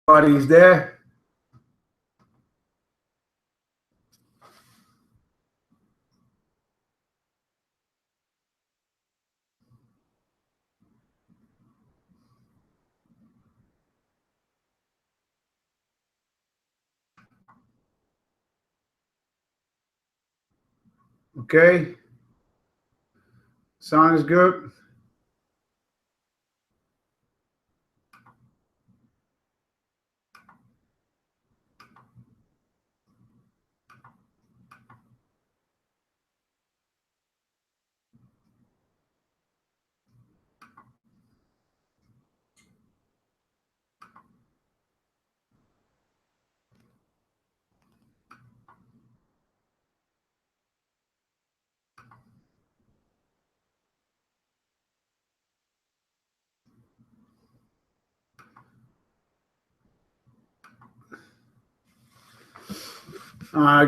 everybody's there. Okay. Sound is good.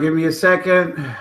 Give me a second.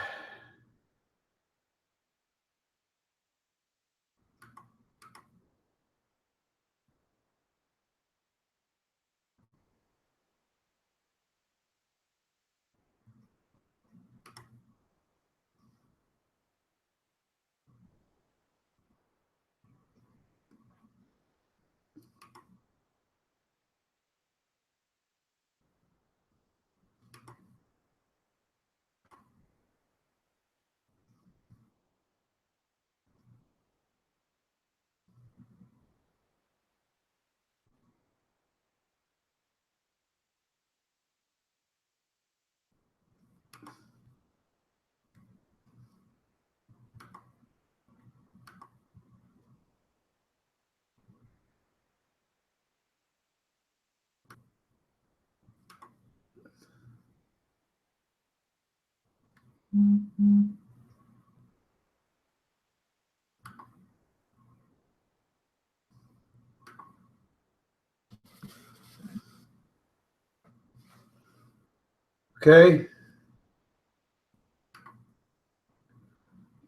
Okay.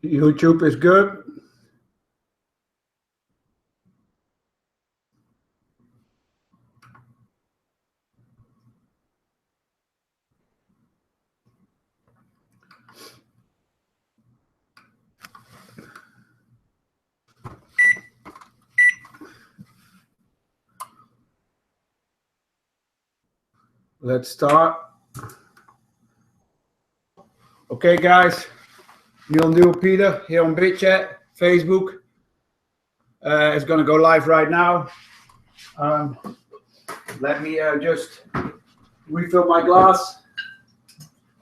YouTube is good. Let's start. Okay, guys. You'll do Pieter here on BitChat, Facebook. It's going to go live right now. Let me just refill my glass.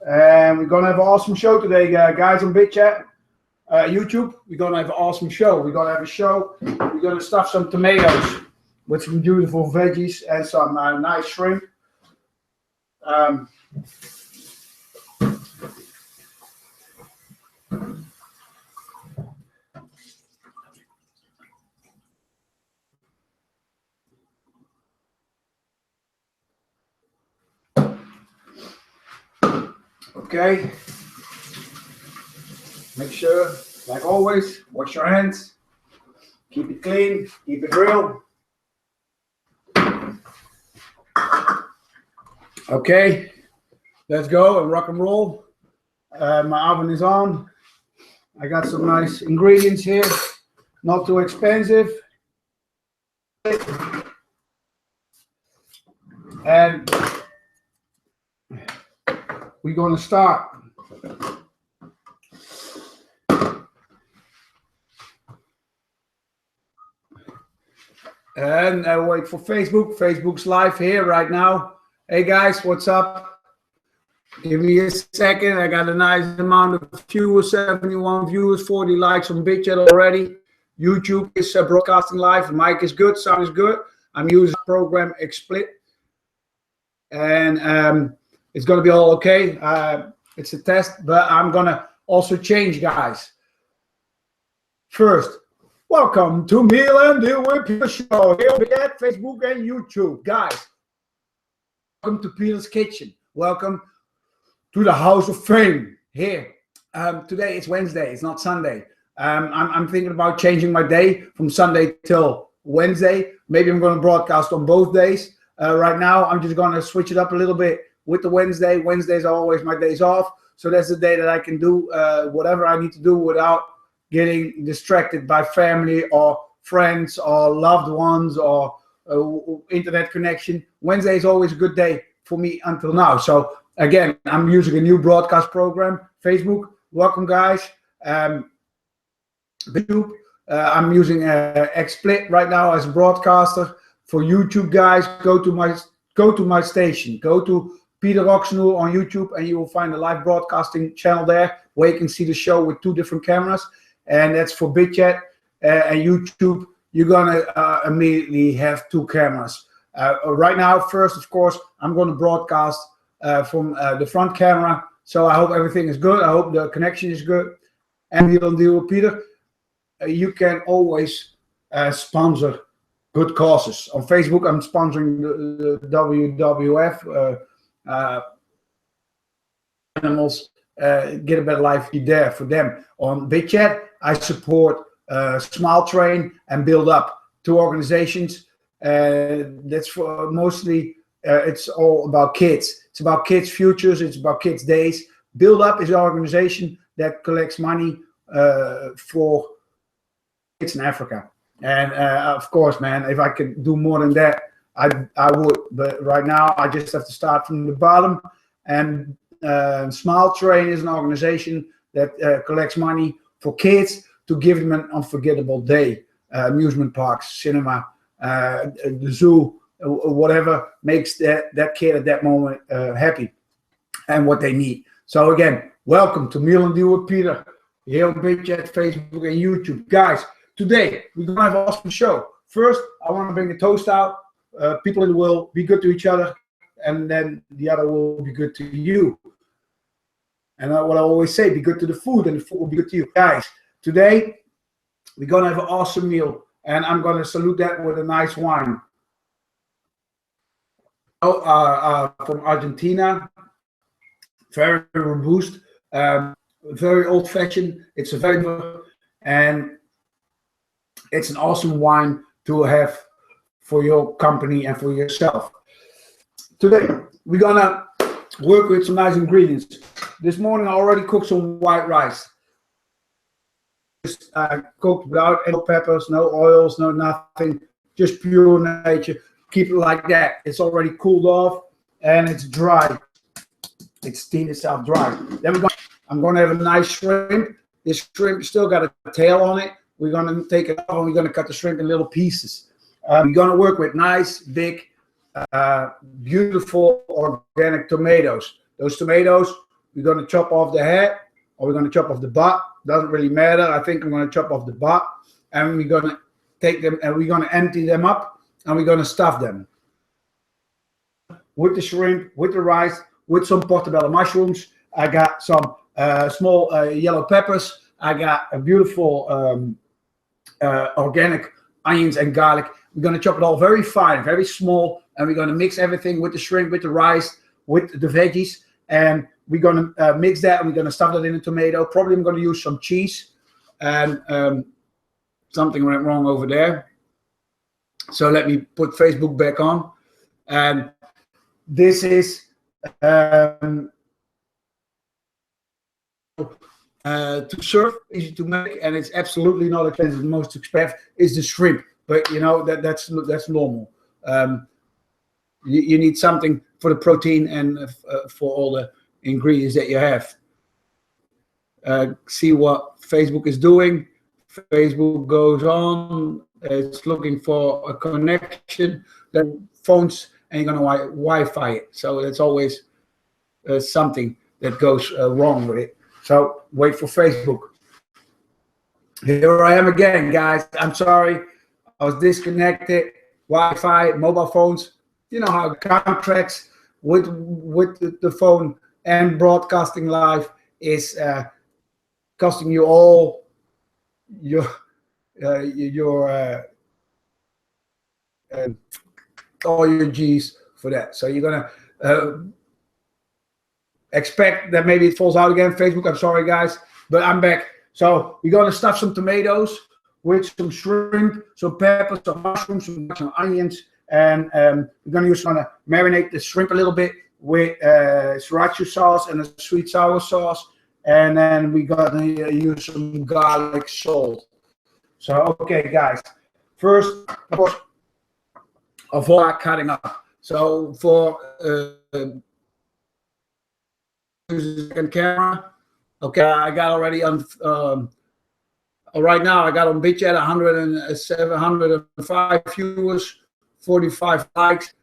And we're going to have an awesome show today, guys, on BitChat. YouTube, we're going to have an awesome show. We're going to have a show. We're going to stuff some tomatoes with some beautiful veggies and some nice shrimp. Okay. Make sure, like always, wash your hands. Keep it clean. Keep it real. Okay. Let's go and rock and roll. My oven is on. I got some nice ingredients here. Not too expensive. And we're going to start. And I wait for Facebook. Facebook's live here right now. Hey guys, what's up? Give me a second. I got a nice amount of viewers, 71 viewers, 40 likes on BitChat already. YouTube is broadcasting live. The mic is good, sound is good. I'm using the program XSplit. And it's going to be all okay. It's a test, but I'm going to also change, guys. First, welcome to Meal and Deal with Pieter show here on BitChat, Facebook, and YouTube. Guys, welcome to Pieter's Kitchen. Welcome to the House of Fame here. Today it's Wednesday, it's not Sunday. I'm thinking about changing my day from Sunday till Wednesday. Maybe I'm going to broadcast on both days. Right now, I'm just going to switch it up a little bit with the Wednesday. Wednesdays are always my days off. So that's the day that I can do whatever I need to do without getting distracted by family or friends or loved ones or internet connection. Wednesday is always a good day for me until now. So again, I'm using a new broadcast program, Facebook. Welcome, guys. YouTube. I'm using XSplit right now as a broadcaster. For YouTube, guys, go to my station. Go to Pieter Roksnoer on YouTube, and you will find a live broadcasting channel there where you can see the show with 2 different cameras. And that's for BitChat and YouTube. You're gonna immediately have 2 cameras. Right now, first, of course, I'm going to broadcast from the front camera. So I hope everything is good. I hope the connection is good. And we'll deal with Pieter. You can always sponsor good causes. On Facebook, I'm sponsoring the WWF. Animals Get a Better Life. Be there for them. On BitChat, I support Smile Train and Build Up, 2 organizations. That's for mostly, it's all about kids. It's about kids' futures. It's about kids' days. Build Up is an organization that collects money for kids in Africa. And of course, man, if I could do more than that, I would. But right now, I just have to start from the bottom. And Smile Train is an organization that collects money for kids to give them an unforgettable day. Amusement parks, cinema, the zoo, whatever makes that kid at that moment happy and what they need. So again, welcome to Meal and Deal with Pieter here on BitChat, Facebook, and YouTube. Guys, today we're going to have an awesome show. First, I want to bring the toast out. People in the world, be good to each other, and then the other will be good to you. And what I always say, be good to the food, and the food will be good to you. Guys, today we're going to have an awesome meal, and I'm going to salute that with a nice wine. From Argentina, very robust, very old-fashioned. It's a very good, and it's an awesome wine to have for your company and for yourself. Today, we're gonna work with some nice ingredients. This morning, I already cooked some white rice. Just cooked without any peppers, no oils, no nothing, just pure nature. Keep it like that. It's already cooled off and it's dry. It's steamed itself dry. Then I'm gonna have a nice shrimp. This shrimp still got a tail on it. We're gonna take it off and we're gonna cut the shrimp in little pieces. We're gonna work with nice, big, beautiful organic tomatoes. Those tomatoes, we're gonna chop off the head or we're gonna chop off the butt. Doesn't really matter. I think I'm gonna chop off the butt, and we're gonna take them and we're gonna empty them up and we're gonna stuff them with the shrimp, with the rice, with some portobello mushrooms. I got some small yellow peppers. I got a beautiful organic onions and garlic. We're going to chop it all very fine, very small, and we're going to mix everything with the shrimp, with the rice, with the veggies, and we're going to mix that, and we're going to stuff that in a tomato. Probably I'm going to use some cheese, and something went wrong over there. So let me put Facebook back on, and this is to serve, easy to make, and it's absolutely not expensive. The most expensive is the shrimp. But you know that's normal. You need something for the protein and for all the ingredients that you have. See what Facebook is doing. Facebook goes on. It's looking for a connection. Then phones ain't gonna Wi-Fi it. So it's always something that goes wrong with it. So wait for Facebook. Here I am again, guys. I'm sorry. I was disconnected. Wi-Fi, mobile phones. You know how contracts with the phone and broadcasting live is costing you all your G's for that. So you're gonna expect that maybe it falls out again. Facebook, I'm sorry, guys, but I'm back. So we're gonna stuff some tomatoes with some shrimp, some peppers, some mushrooms, some onions, and we're going to marinate the shrimp a little bit with sriracha sauce and a sweet sour sauce, and then we got to use some garlic salt. So okay, guys, first of course of all cutting up. So for second camera, okay, I got already on right now I got on bitch at 107, 105 viewers, 45 likes.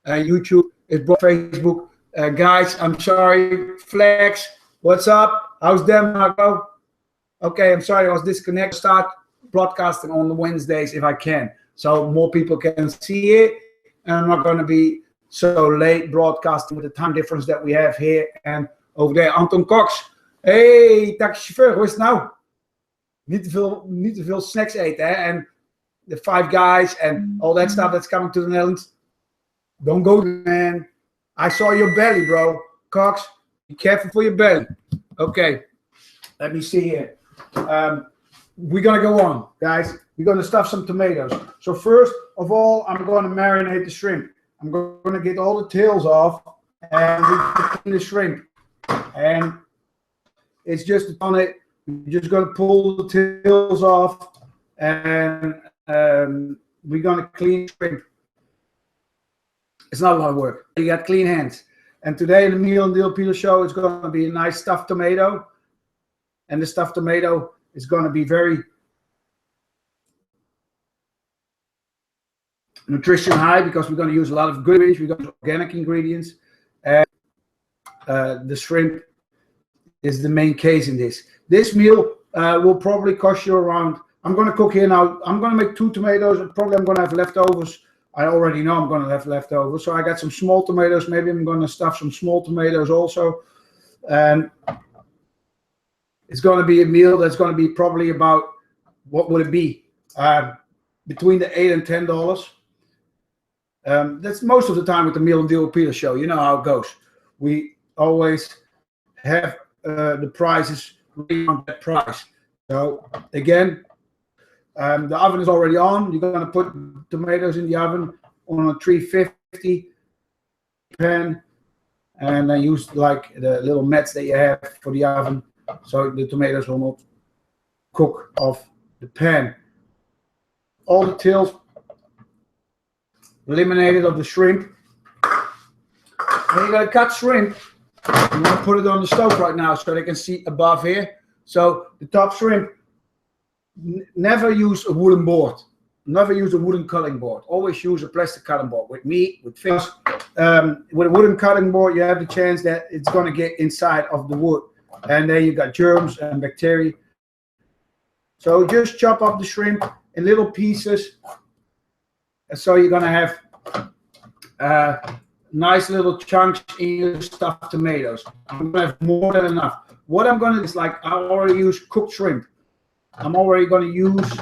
YouTube is Facebook. Guys, I'm sorry. Flex, what's up? How's Denmark? Okay, I'm sorry, I was disconnected. Start broadcasting on the Wednesdays if I can, so more people can see it, and I'm not going to be so late broadcasting with the time difference that we have here and over there. Anton Cox, hey, taxichauffeur, hoe is het nou? Niet te veel snacks eten, hè? And the Five Guys and all that stuff that's coming to the Netherlands. Don't go, man. I saw your belly, bro. Cox, be careful for your belly. Okay, let me see here. We're going to go on, guys. We're going to stuff some tomatoes. So first of all, I'm going to marinate the shrimp. I'm going to get all the tails off and clean the shrimp. And it's just on it. You're just going to pull the tails off, and we're going to clean shrimp. It's not a lot of work. You got clean hands. And today in the Meal and Deal Pieter show, it's going to be a nice stuffed tomato. And the stuffed tomato is going to be very nutrition high because we're going to use a lot of good ingredients. We're going to use organic ingredients. And the shrimp is the main case in this. This meal will probably cost you around, I'm going to cook here now, I'm going to make 2 tomatoes, and probably I'm going to have leftovers. I already know I'm going to have leftovers. So I got some small tomatoes. Maybe I'm going to stuff some small tomatoes also. And it's going to be a meal that's going to be probably about, what would it be? Between the $8 and $10. That's most of the time with the Meal and Deal with Pieter show. You know how it goes. We always have the prices on that price. So again, the oven is already on. You're going to put tomatoes in the oven on a 350 pan, and then use like the little mats that you have for the oven, so the tomatoes will not cook off the pan. All the tails eliminated of the shrimp. And you're going to cut shrimp. I'm going to put it on the stove right now so they can see above here. So the top shrimp, never use a wooden board. Never use a wooden cutting board. Always use a plastic cutting board. With meat, with fish. With a wooden cutting board, you have the chance that it's going to get inside of the wood. And then you got germs and bacteria. So just chop up the shrimp in little pieces. And so you're going to have nice little chunks in your stuffed tomatoes. I'm going to have more than enough. What I'm going to do is, like, I already use cooked shrimp. I'm already going to use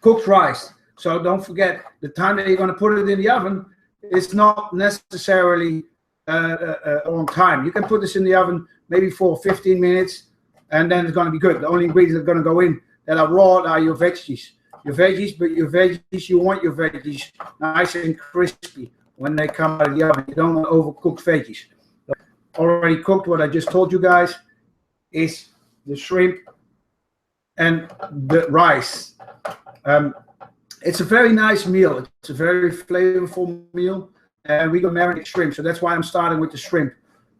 cooked rice. So don't forget, the time that you're going to put it in the oven is not necessarily on time. You can put this in the oven maybe for 15 minutes, and then it's going to be good. The only ingredients that are going to go in that are raw are your veggies. Your veggies, but your veggies, you want your veggies nice and crispy when they come out of the oven. You don't want overcooked veggies. Already cooked, what I just told you guys, is the shrimp and the rice. It's a very nice meal. It's a very flavorful meal, and we're gonna marinate shrimp. So that's why I'm starting with the shrimp.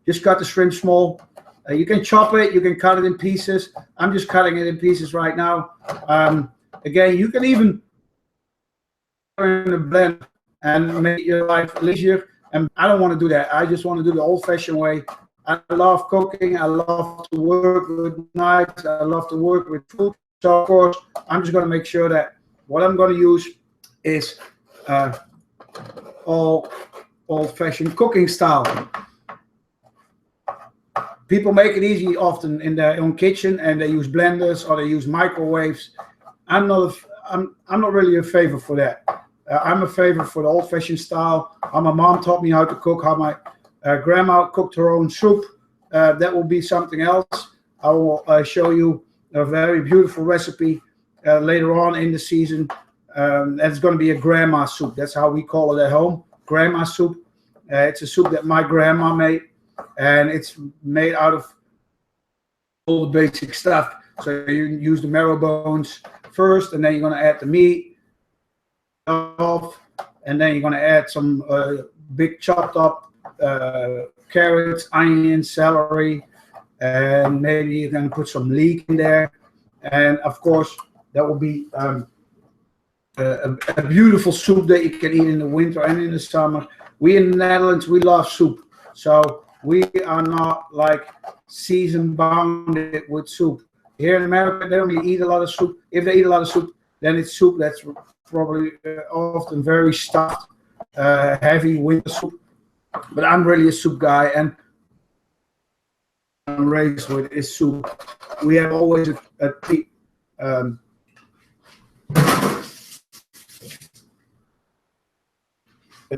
Just cut the shrimp small. You can chop it, you can cut it in pieces. I'm just cutting it in pieces right now. Again, you can even in a blend and make your life easier. And I don't want to do that. I just want to do the old-fashioned way. I love cooking. I love to work with knives. I love to work with food. So, of course, I'm just going to make sure that what I'm going to use is old-fashioned cooking style. People make it easy often in their own kitchen, and they use blenders or they use microwaves. I'm not really a favor for that. I'm a favor for the old-fashioned style. How my mom taught me how to cook, how my grandma cooked her own soup. That will be something else. I will show you a very beautiful recipe later on in the season That's going to be a grandma soup. That's how we call it at home, grandma soup. It's a soup that my grandma made, and it's made out of all the basic stuff. So you use the marrow bones first, and then you're going to add the meat off, and then you're going to add some big chopped up carrots, onions, celery, and maybe you're going to put some leek in there. And of course, that will be a beautiful soup that you can eat in the winter and in the summer. We in the Netherlands, we love soup. So we are not like season bounded with soup. Here in America, they don't really eat a lot of soup. If they eat a lot of soup, then it's soup that's probably often very stuffed, heavy winter soup. But I'm really a soup guy, and I'm raised with is soup. We have always a 3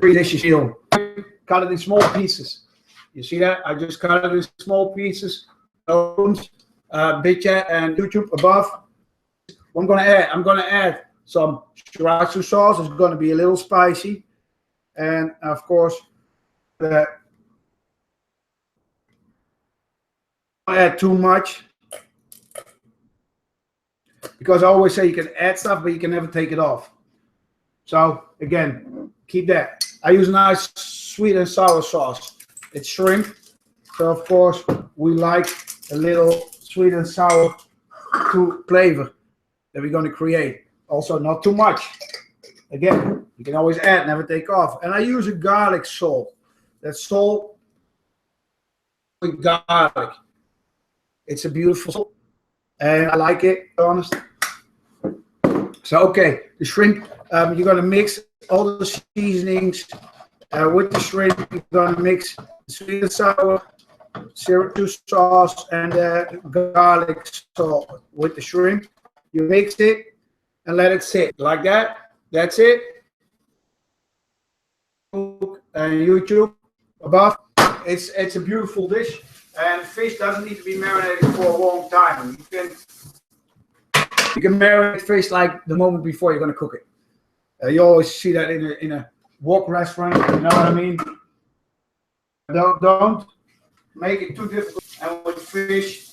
dishes meal. Cut it in small pieces. You see that? I just cut it in small pieces. Pieter and YouTube above. What I'm gonna add some sriracha sauce. It's gonna be a little spicy, and of course, not add too much, because I always say you can add stuff, but you can never take it off. So again, keep that. I use a nice sweet and sour sauce. It's shrimp, so of course we like a little sweet and sour flavor that we're going to create. Also, not too much. Again, you can always add, never take off. And I use a garlic salt. That salt with garlic. It's a beautiful salt, and I like it, to be honest. So okay, the shrimp, you're going to mix all the seasonings with the shrimp. You're going to mix the sweet and sour sriracha sauce and garlic salt with the shrimp. You mix it and let it sit like that. That's it. And YouTube above. It's a beautiful dish, and fish doesn't need to be marinated for a long time. You can marinate fish like the moment before you're going to cook it. You always see that in a wok restaurant. You know what I mean? Don't make it too difficult. And with fish,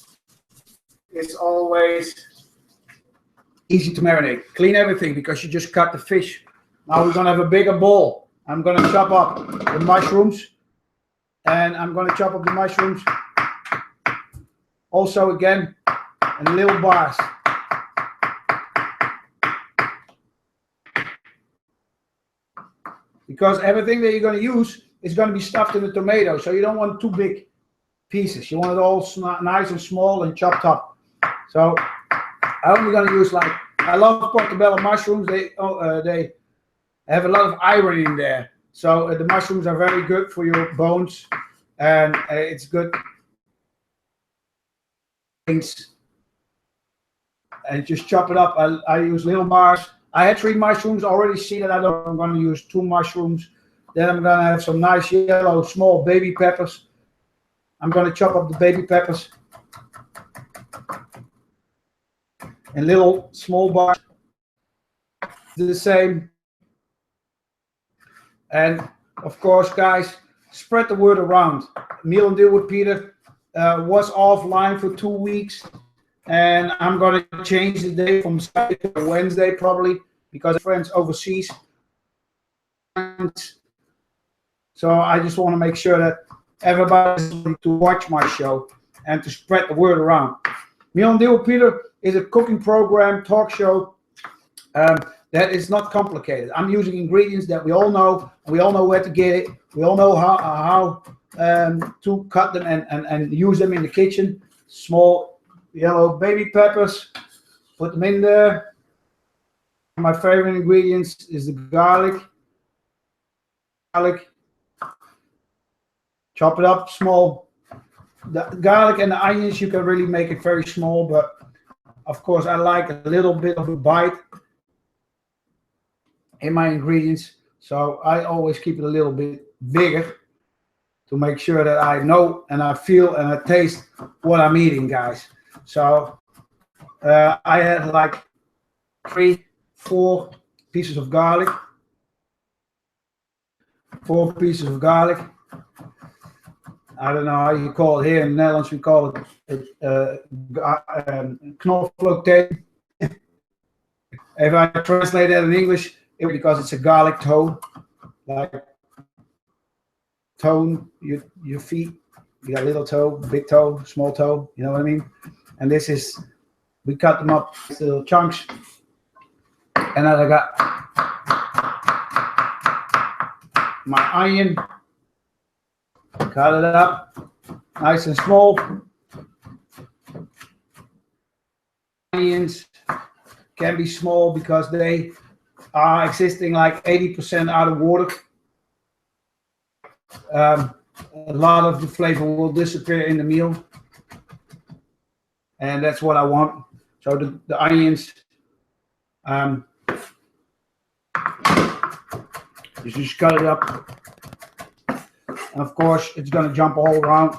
it's always easy to marinate. Clean everything because you just cut the fish. Now we're going to have a bigger bowl. I'm going to chop up the mushrooms. And I'm going to chop up the mushrooms. Also, again, in little bars. Because everything that you're going to use is going to be stuffed in the tomato. So you don't want too big pieces. You want it all nice and small and chopped up. So I'm only going to use like, I love portobello mushrooms. They have a lot of iron in there. So the mushrooms are very good for your bones. And it's good. And just chop it up. I use little bars. I had 3 mushrooms. Already see that I'm going to use 2 mushrooms. Then I'm going to have some nice yellow small baby peppers. I'm going to chop up the baby peppers in little small bars. Do the same. And of course, guys, spread the word around. Meal and Deal with Pieter was offline for 2 weeks. And I'm going to change the day from Saturday to Wednesday probably because of friends overseas. So I just want to make sure that everybody's going to watch my show and to spread the word around. Meal and Deal with Pieter is a cooking program, talk show that is not complicated. I'm using ingredients that we all know. We all know where to get it. We all know how to cut them and use them in the kitchen. Small yellow baby peppers, put them in there. My favorite ingredients is the garlic. Chop it up small. The garlic and the onions, you can really make it very small, but of course I like a little bit of a bite in my ingredients, so I always keep it a little bit bigger to make sure that I know and I feel and I taste what I'm eating, guys. So I had like 3, 4 pieces of garlic. 4 pieces of garlic. I don't know how you call it here in the Netherlands. We call it knoflook tape. If I translate that in English, because it's a garlic toe, like toe, your feet. You got little toe, big toe, small toe. You know what I mean? And this is, we cut them up into little chunks. And then I got my onion. Cut it up, nice and small. Onions can be small because they are existing like 80% out of water. A lot of the flavor will disappear in the meal, and that's what I want. So the onions, you just cut it up. And of course, it's going to jump all around,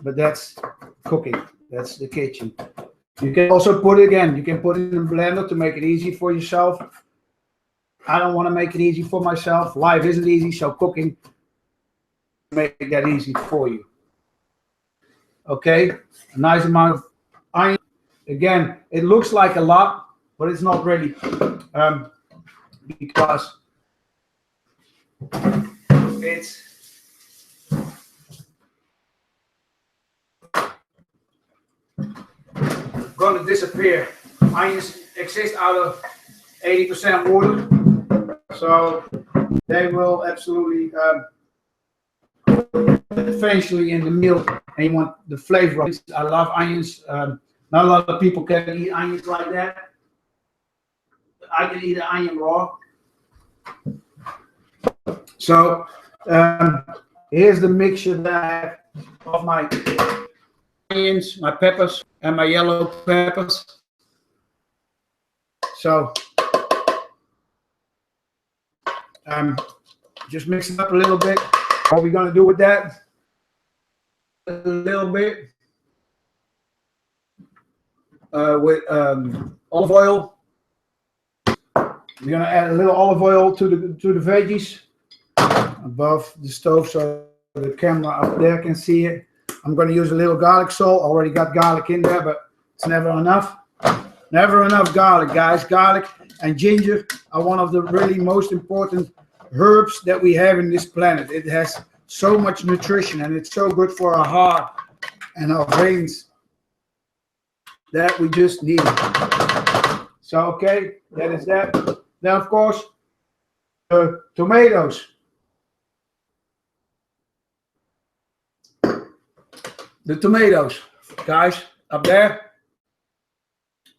but that's cooking. That's the kitchen. You can also put it again. You can put it in a blender to make it easy for yourself. I don't want to make it easy for myself. Life isn't easy, so cooking make that easy for you. Okay, a nice amount of onion. Again, it looks like a lot, but it's not really, because it's going to disappear. Onions exist out of 80% water, so they will absolutely eventually in the meal, and you want the flavor of it. I love onions. Not a lot of people can eat onions like that. I can eat an onion raw. So here's the mixture that I have of my onions, my peppers, and my yellow peppers. So just mix it up a little bit. What we're going to do with that, a little bit with olive oil. We're going to add a little olive oil to the veggies above the stove so the camera up there can see it. I'm going to use a little garlic salt. Already got garlic in there, but it's never enough. Never enough garlic, guys. Garlic and ginger are one of the really most important herbs that we have in this planet. It has so much nutrition and it's so good for our heart and our veins that we just need it. So, okay, that is that. Then, of course, tomatoes. The tomatoes, guys, up there.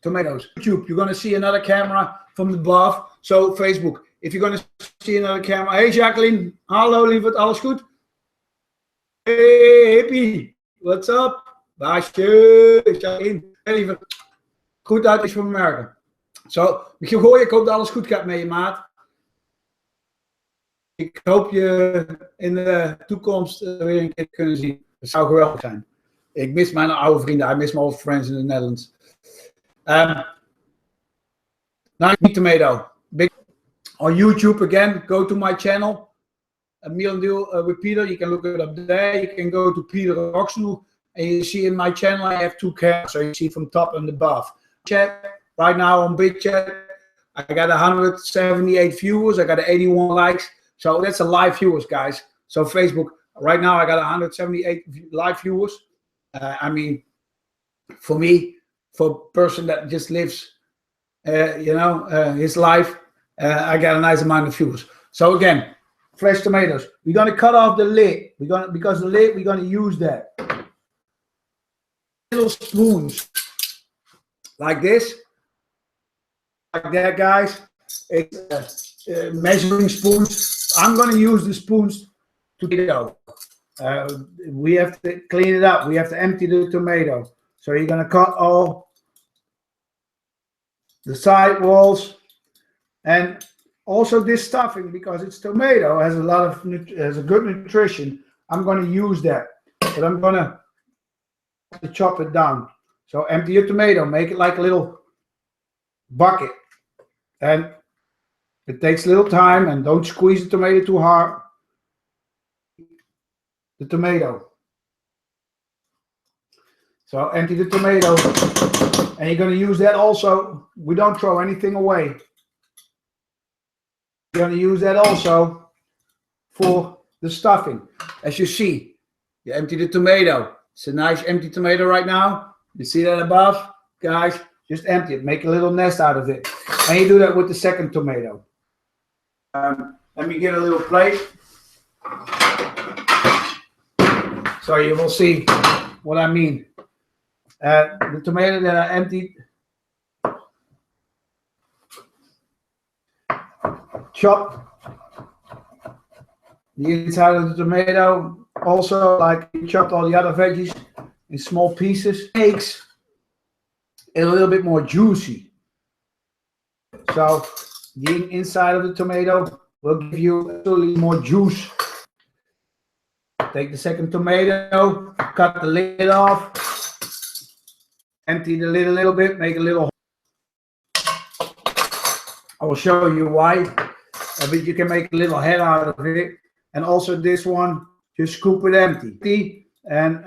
Tomatoes. YouTube, you're going to see another camera from above. So, Facebook, if you're going to see another camera. Hey, Jacqueline. Hallo, lieverd. Alles goed? Hey, hippie. What's up? Baasje. Jacqueline. Hey, lieverd. Goed uit is van Amerika. Zo, Michiel Gooien, ik hoop dat alles goed gaat met je, maat. Ik hoop je in de toekomst weer een keer te kunnen zien. Dat zou geweldig zijn. Ik mis mijn oude vrienden. I miss my old friends in the Netherlands. Now, tomato. Big on YouTube again. Go to my channel. A meal and deal with Pieter. You can look it up there. You can go to Pieter Roksnoer. And you see in my channel I have 2 cameras. So you see from top and above. Chat right now on Big Chat. I got 178 viewers. I got 81 likes. So that's a live viewers, guys. So Facebook. Right now I got 178 live viewers. I mean, for me, for a person that just lives, his life, I got a nice amount of viewers. So again, fresh tomatoes. We're gonna cut off the lid. Because the lid, we're gonna use that. Little spoons, like this, like that, guys. It's measuring spoons. I'm gonna use the spoons to go. We have to clean it up. We have to empty the tomato. So you're gonna cut all the side walls, and also this stuffing, because it's tomato, has a good nutrition. I'm gonna use that, but I'm gonna chop it down. So empty your tomato, make it like a little bucket, and It takes a little time, and don't squeeze the tomato too hard. The tomato. So empty the tomato, and you're going to use that also. We don't throw anything away. You're going to use that also for the stuffing. As you see, you empty the tomato. It's a nice empty tomato right now. You see that above? Guys, just empty it. Make a little nest out of it. And you do that with the second tomato. Let me get a little plate. So you will see what I mean. The tomato that I emptied, chop the inside of the tomato, also like you chopped all the other veggies in small pieces. Makes it a little bit more juicy. So the inside of the tomato will give you a little more juice. Take the second tomato, cut the lid off, empty the lid a little bit, make a little. I will show you why, but you can make a little head out of it. And also this one, just scoop it empty. And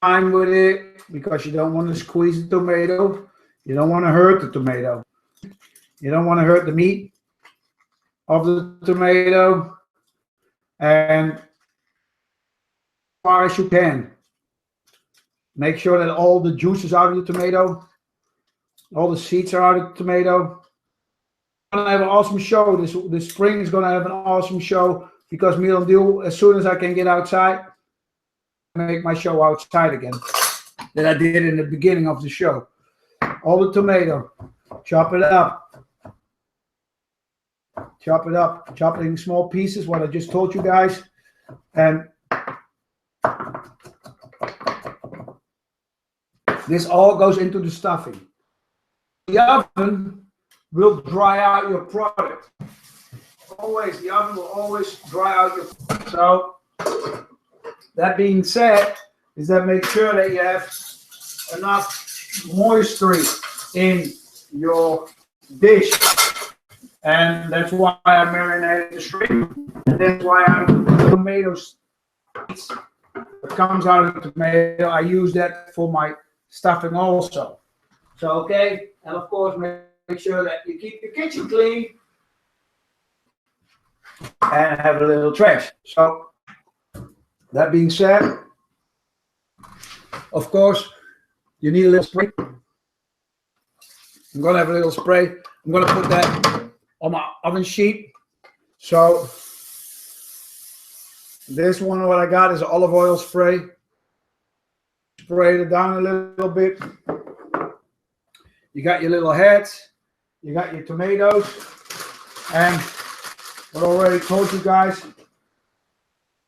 time with it, because you don't want to squeeze the tomato. You don't want to hurt the tomato. You don't want to hurt the meat of the tomato. And as far as you can, make sure that all the juice is out of the tomato, all the seeds are out of the tomato. I'm gonna have an awesome show. This spring is gonna have an awesome show, because me and Deal, as soon as I can get outside, make my show outside again that I did in the beginning of the show. All the tomato, chop it up. Chop it up, chop it in small pieces, what I just told you guys. And this all goes into the stuffing. The oven will dry out your product. Always, the oven will always dry out your product. So, that being said, is that make sure that you have enough moisture in your dish. And that's why I marinated the shrimp. And that's why I put the tomatoes that comes out of the tomato. I use that for my stuffing also. So okay, and of course make sure that you keep your kitchen clean and have a little trash. So that being said, of course you need a little spray. I'm gonna have a little spray. I'm gonna put that on my oven sheet. So this one, what I got is olive oil spray. Spray it down a little bit. You got your little heads, you got your tomatoes, and what I already told you guys,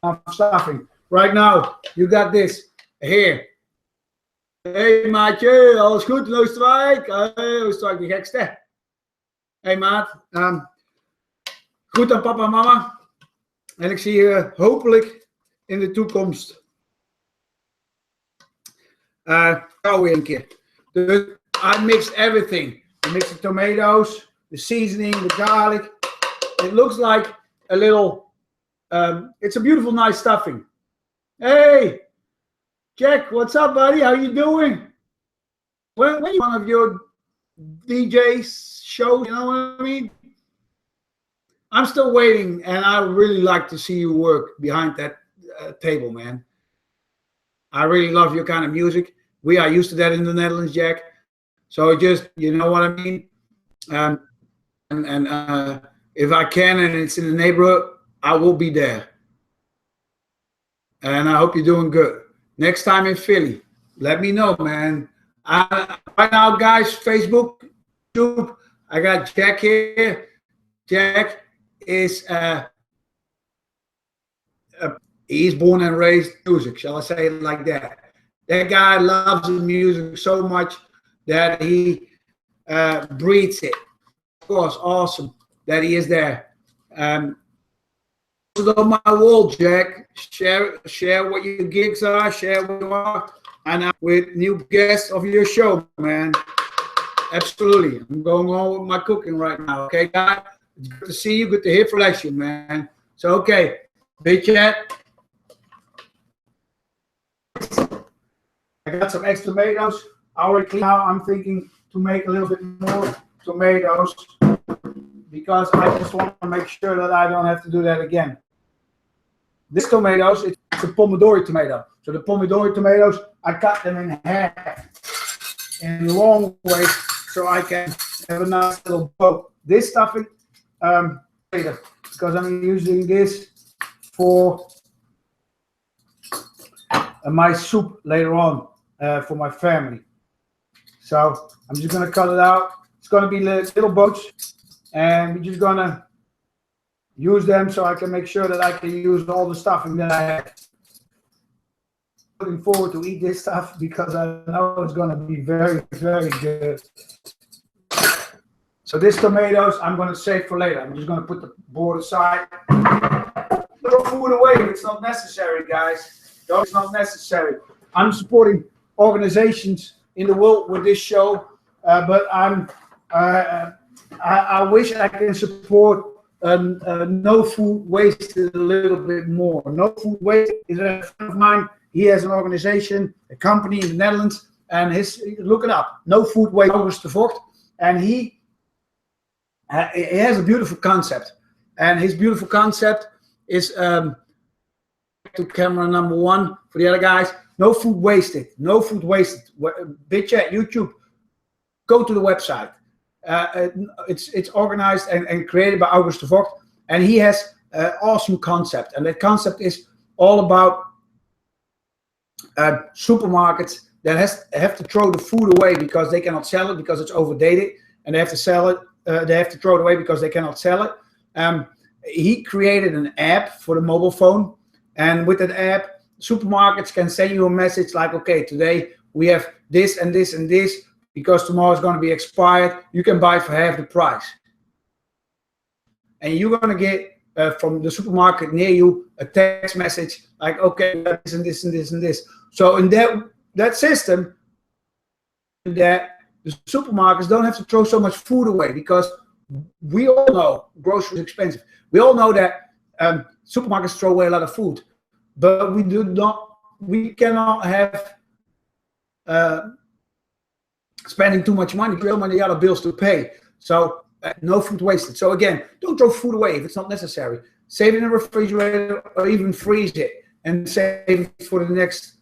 I'm stuffing. Right now, you got this here. Hey maatje, alles goed in Oostenrijk? Oostenrijk, die gekste. Hey maat, goed aan papa en mama. En ik zie je hopelijk in de toekomst gauw weer een keer. Dus I mixed everything. I mixed the tomatoes, the seasoning, the garlic. It looks like a little, it's a beautiful, nice stuffing. Hey, Jack, what's up, buddy? How you doing? When one of your DJs shows, you know what I mean? I'm still waiting, and I really like to see you work behind that table, man. I really love your kind of music. We are used to that in the Netherlands, Jack. So just, you know what I mean? If I can and it's in the neighborhood, I will be there. And I hope you're doing good. Next time in Philly, let me know, man. Right now, guys, Facebook, YouTube, I got Jack here. Jack is he's born and raised music, shall I say it like that. That guy loves the music so much that he breathes it. Of course, awesome that he is there. On my wall, Jack, share what your gigs are, share what you are, and with new guests of your show, man. absolutely. I'm going on with my cooking right now. Okay, guys? It's good to see you. Good to hear from you, man. So, okay, big chat. I got some extra tomatoes. I already cleaned out. I'm thinking to make a little bit more tomatoes because I just want to make sure that I don't have to do that again. This tomatoes, it's a pomodoro tomato. So the pomodoro tomatoes, I cut them in half in long ways so I can have a nice little bowl. This stuffing, later, because I'm using this for my soup later on for my family. So I'm just gonna cut it out. It's gonna be little boats, and we're just gonna use them so I can make sure that I can use all the stuffing that I have. Looking forward to eat this stuff because I know it's gonna be very, very good. So this tomatoes I'm gonna save for later. I'm just gonna put the board aside. Throw food away if it's not necessary, guys. No, it's not necessary. I'm supporting organizations in the world with this show, but I wish I can support no food wasted a little bit more. No food waste is a friend of mine. He has an organization, a company in the Netherlands, and look it up. No food waste, Roksnoer, and he has a beautiful concept. And his beautiful concept is to camera number 1 for the other guys. No food wasted. No food wasted. Big chat, YouTube. Go to the website. It's organized and created by Roksnoer, and he has an awesome concept. And that concept is all about supermarkets that have to throw the food away because they cannot sell it because it's overdated, and they have to sell it. They have to throw it away because they cannot sell it. He created an app for the mobile phone, and with that app, supermarkets can send you a message like, okay, today we have this and this and this because tomorrow is going to be expired. You can buy for half the price, and you're going to get from the supermarket near you a text message like, okay, this and this and this and this. So in that system, that the supermarkets don't have to throw so much food away because we all know groceries are expensive. We all know that supermarkets throw away a lot of food, but we cannot have spending too much money. We have many other bills to pay. So no food wasted. So again, don't throw food away if it's not necessary. Save it in the refrigerator or even freeze it and save it for the next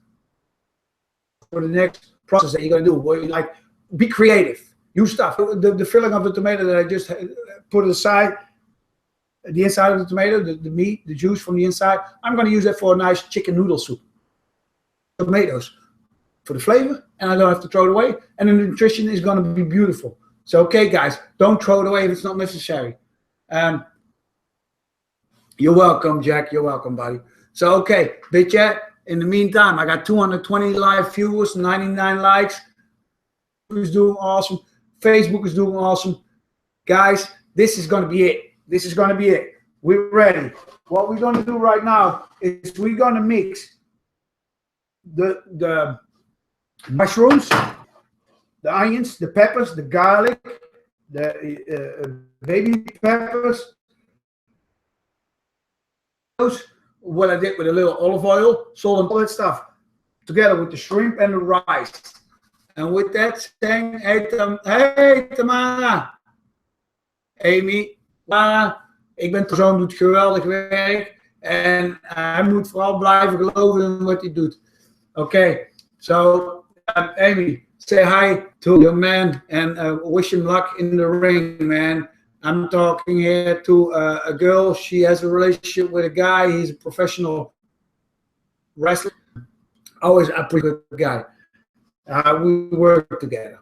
process that you're going to do. Where you like be creative. Use stuff. The filling of the tomato that I just put aside, the inside of the tomato, the meat, the juice from the inside, I'm going to use that for a nice chicken noodle soup. Tomatoes for the flavor, and I don't have to throw it away, and the nutrition is going to be beautiful. So, okay, guys, don't throw it away if it's not necessary. You're welcome, Jack. You're welcome, buddy. So, okay, big chat. In the meantime, I got 220 live viewers, 99 likes. Is doing awesome. Facebook is doing awesome. Guys, this is going to be it. This is going to be it. We're ready. What we're going to do right now is we're going to mix the mushrooms, the onions, the peppers, the garlic, the baby peppers. What I did with a little olive oil, salt, and all that stuff, together with the shrimp and the rice. And with that saying, hey Tamara, Amy, ik ben zoon, doet geweldig werk. En hij moet vooral blijven geloven in wat hij doet. Okay, so Amy, say hi to your man and wish him luck in the ring, man. I'm talking here to a girl. She has a relationship with a guy. He's a professional wrestler. Always a pretty good guy. We work together.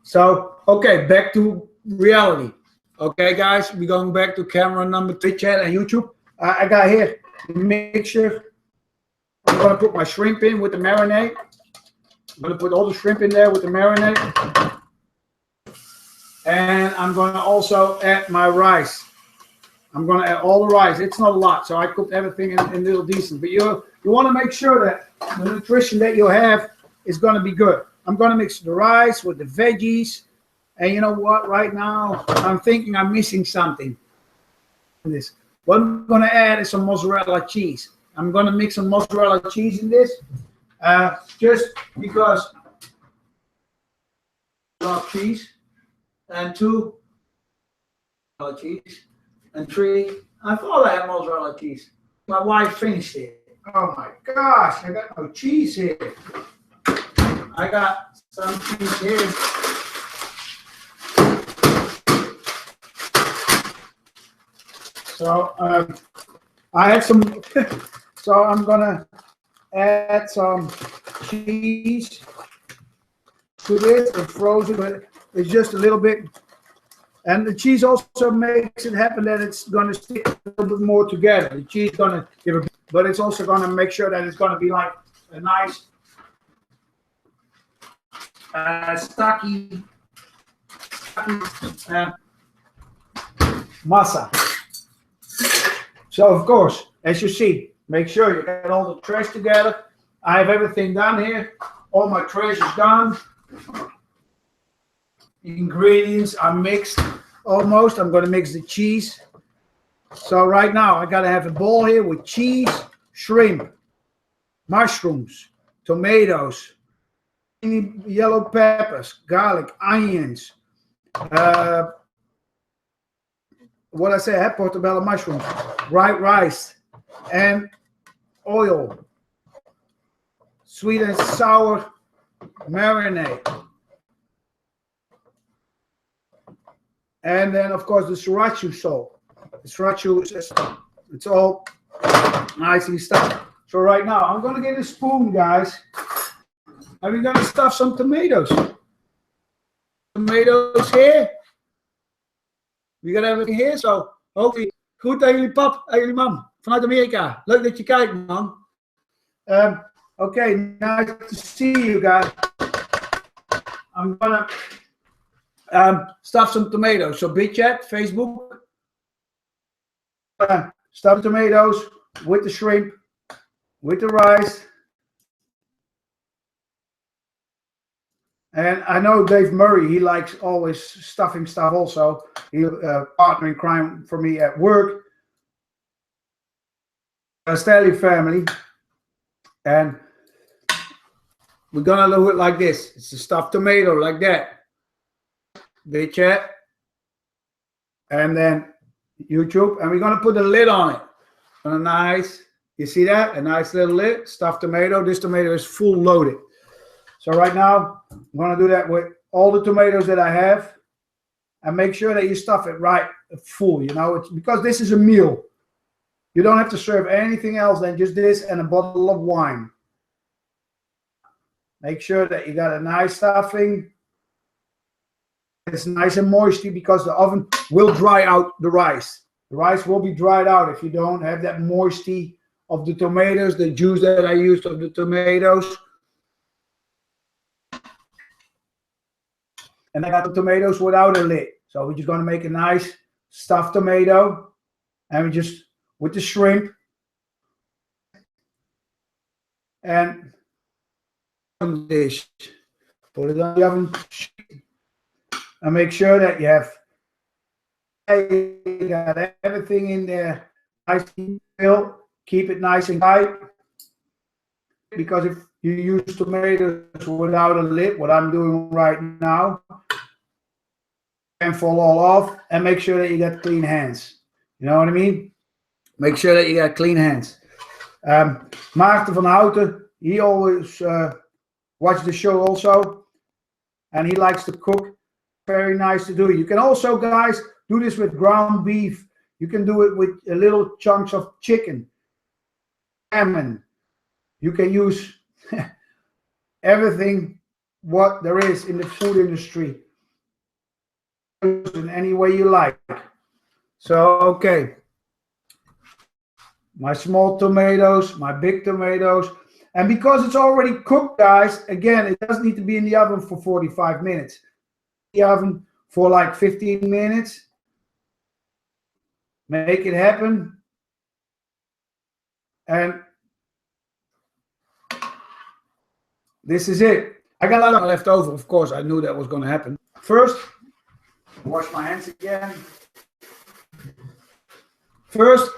So, okay, back to reality. Okay, guys, we're going back to camera number 3, chat and YouTube. I got here the mixture. I'm going to put my shrimp in with the marinade. I'm going to put all the shrimp in there with the marinade. And I'm going to also add my rice. I'm going to add all the rice. It's not a lot, so I cooked everything in little decent. But you want to make sure that the nutrition that you have is going to be good. I'm going to mix the rice with the veggies And you know what? Right now, I'm thinking I'm missing something. This. What I'm going to add is some mozzarella cheese. I'm going to mix some mozzarella cheese in this, just because I love cheese. And 2, mozzarella cheese. And 3, I thought I had mozzarella cheese. My wife finished it. Oh my gosh, I got no cheese here. I got some cheese here. So I had some, so I'm gonna add some cheese to this. It's frozen, but it's just a little bit. And the cheese also makes it happen that it's gonna stick a little bit more together. The cheese gonna give a, but it's also gonna make sure that it's gonna be like a nice stocky masa. So of course, as you see, make sure you get all the trash together. I have everything done here. All my trash is done. The ingredients are mixed almost. I'm going to mix the cheese. So right now I got to have a bowl here with cheese, shrimp, mushrooms, tomatoes, yellow peppers, garlic, onions, what I say, I have portobello mushrooms, white rice, and oil, sweet and sour marinade. And then, of course, the sriracha salt. The sriracha, it's all nicely stuffed. So right now, I'm going to get a spoon, guys. And we're going to stuff some tomatoes. Tomatoes here. We got everything here. So, hopefully, goed aan jullie pap, aan jullie mam. Vanuit Amerika. Leuk dat je kijkt, man. Okay, nice to see you guys. I'm going to stuff some tomatoes. So BitChat, Facebook. Stuff tomatoes with the shrimp, with the rice. And I know Dave Murray, he likes always stuffing stuff also. He partner in crime for me at work. Stanley family. And we're gonna do it like this. It's a stuffed tomato like that. BitChat. And then YouTube. And we're gonna put a lid on it. And a nice, you see that? A nice little lid, stuffed tomato. This tomato is full loaded. So right now, I'm going to do that with all the tomatoes that I have. And make sure that you stuff it right full, you know. It's because this is a meal. You don't have to serve anything else than just this and a bottle of wine. Make sure that you got a nice stuffing. It's nice and moisty because the oven will dry out the rice. The rice will be dried out if you don't have that moisty of the tomatoes, the juice that I used of the tomatoes. And I got the tomatoes without a lid. So we're just going to make a nice stuffed tomato. And we just, with the shrimp. And dish. Put it on the oven. And make sure that you got everything in there. Nice filled. Keep it nice and tight. Because if you use tomatoes without a lid, what I'm doing right now, and fall all off, and make sure that you got clean hands. You know what I mean? Make sure that you got clean hands. Maarten van Houten, he always watches the show also, and he likes to cook. Very nice to do. You can also, guys, do this with ground beef. You can do it with little chunks of chicken, salmon. You can use everything what there is in the food industry in any way you like. So, okay. My small tomatoes, my big tomatoes. And because it's already cooked, guys, again, it doesn't need to be in the oven for 45 minutes. The oven for like 15 minutes. Make it happen. And this is it. I got a lot left over, of course. I knew that was going to happen. First, Wash my hands again. First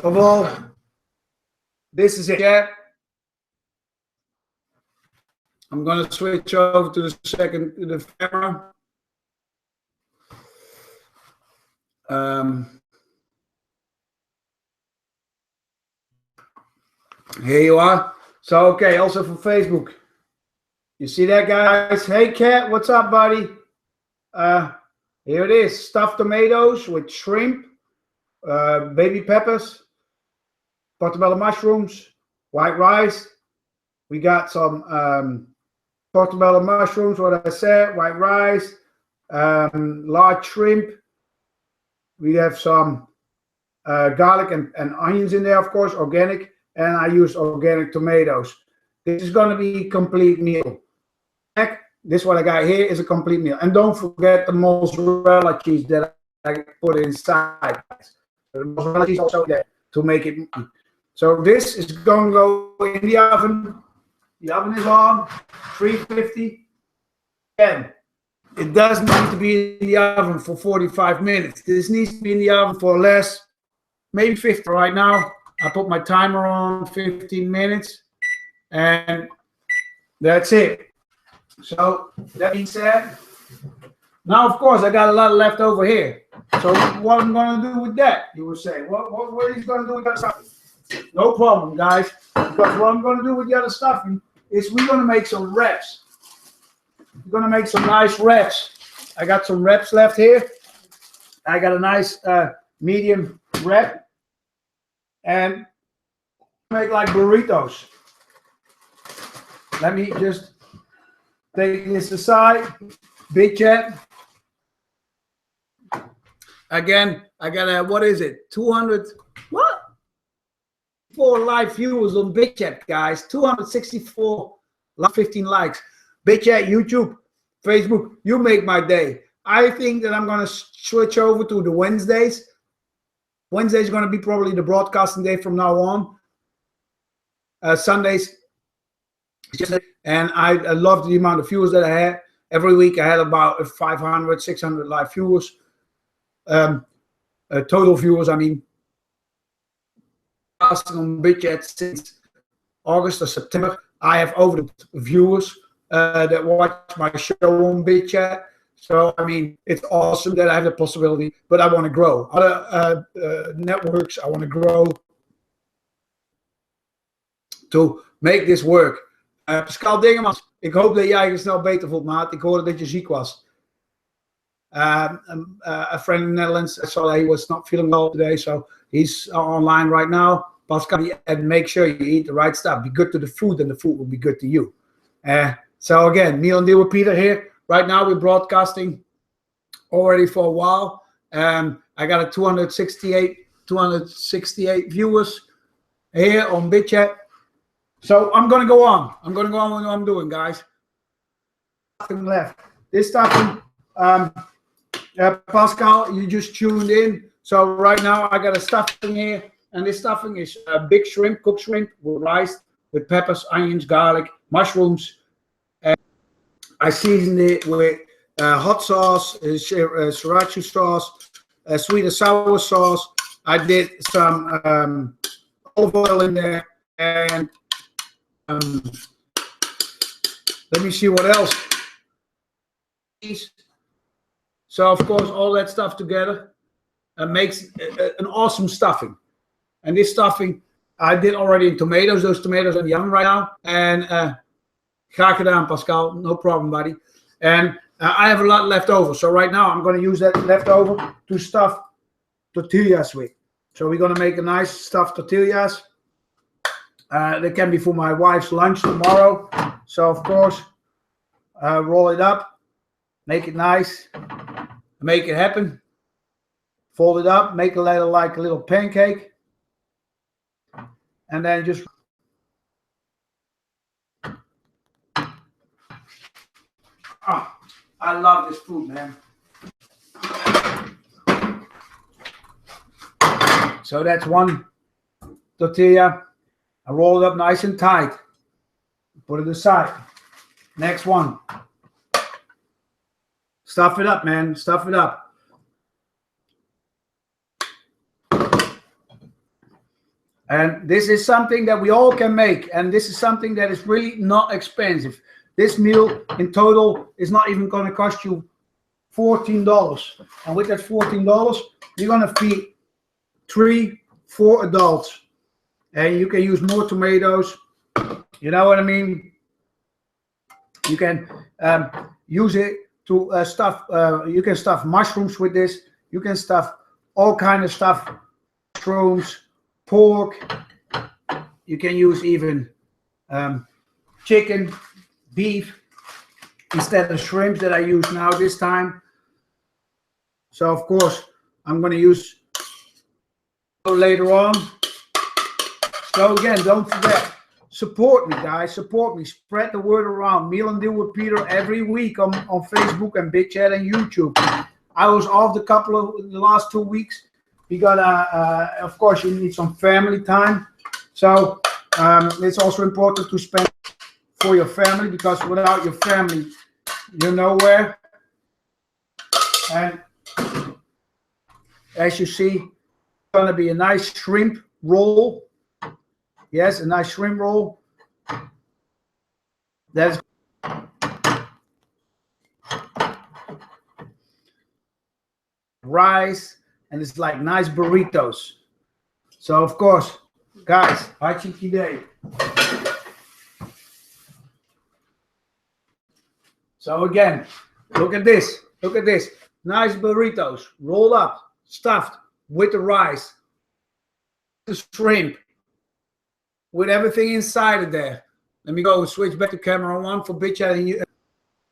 of all, this is it. Yeah. I'm gonna switch over to the camera. Here you are. So okay, also for Facebook. You see that, guys? Hey Cat, what's up, buddy? Here it is. Stuffed tomatoes with shrimp, baby peppers, portobello mushrooms, white rice. We got some portobello mushrooms, what I said, white rice, large shrimp. We have some garlic and onions in there, of course, organic. And I use organic tomatoes. This is going to be a complete meal. This what I got here is a complete meal. And don't forget the mozzarella cheese that I put inside. The mozzarella cheese also there to make it. So this is going to go in the oven. The oven is on, 350. And it doesn't need to be in the oven for 45 minutes. This needs to be in the oven for less, maybe 50 right now. I put my timer on 15 minutes and that's it. So that being said, now of course I got a lot left over here. So what I'm going to do with that, you will say, what are you going to do with that stuffing? No problem, guys, because what I'm going to do with the other stuffing is we're going to make some wraps. We're going to make some nice wraps. I got some wraps left here. I got a nice medium wrap. And make like burritos. Let me just take this aside. Big chat. Again, I got a, what is it? 200, what? 4 live viewers on Big Chat, guys. 264, 15 likes. Big Chat, YouTube, Facebook, you make my day. I think that I'm going to switch over to the Wednesdays. Wednesday is going to be probably the broadcasting day from now on. Sundays, and I love the amount of viewers that I had. Every week I had about 500, 600 live viewers. Total viewers, I mean. On Big Chat since August or September. I have over the viewers that watch my show on Big Chat. So, I mean, it's awesome that I have the possibility, but I want to grow. Other networks, I want to grow to make this work. Pascal Dingemans, ik hoop dat jij je snel beter voelt, maat. Ik hoorde dat je ziek was. A friend in the Netherlands, I saw that he was not feeling well today, so he's online right now. Pascal, and make sure you eat the right stuff. Be good to the food, and the food will be good to you. So again, Meal and Deal with Pieter here. Right now we're broadcasting already for a while. I got a 268 viewers here on Big Chat. So I'm going to go on. I'm going to go on with what I'm doing, guys. Nothing left. This stuffing, Pascal, you just tuned in. So right now I got a stuffing here. And this stuffing is big shrimp, cooked shrimp with rice, with peppers, onions, garlic, mushrooms. I seasoned it with hot sauce, sriracha sauce, sweet and sour sauce. I did some olive oil in there, and let me see what else. So of course, all that stuff together makes an awesome stuffing. And this stuffing I did already in tomatoes. Those tomatoes are in the oven right now, and graag gedaan, Pascal. No problem, buddy. And I have a lot left over. So right now I'm going to use that leftover to stuff tortillas with. So we're going to make a nice stuffed tortillas. That can be for my wife's lunch tomorrow. So of course, roll it up, make it nice, make it happen. Fold it up, make it like a little pancake. And then just I love this food, man. So that's one tortilla. I roll it up nice and tight. Put it aside. Next one. Stuff it up, man. Stuff it up. And this is something that we all can make. And this is something that is really not expensive. This meal in total is not even going to cost you $14. And with that $14, you're going to feed 3-4 adults. And you can use more tomatoes. You know what I mean? You can use it to stuff. You can stuff mushrooms with this. You can stuff all kind of stuff. Mushrooms, pork. You can use even chicken, beef, instead of shrimps that I use now this time. So of course I'm going to use later on. So again, don't forget, support me, guys. Support me. Spread the word around. Meal and Deal with Pieter every week on Facebook and Big Chat and YouTube. I was off the last 2 weeks. We got of course, you need some family time. So it's also important to spend for your family, because without your family, you're nowhere. And as you see, it's going to be a nice shrimp roll. Yes, a nice shrimp roll. That's rice, and it's like nice burritos. So of course, guys, hartstikke idee. So again, look at this. Look at this. Nice burritos, rolled up, stuffed with the rice, the shrimp, with everything inside of there. Let me go switch back to camera 1 for Big Chat.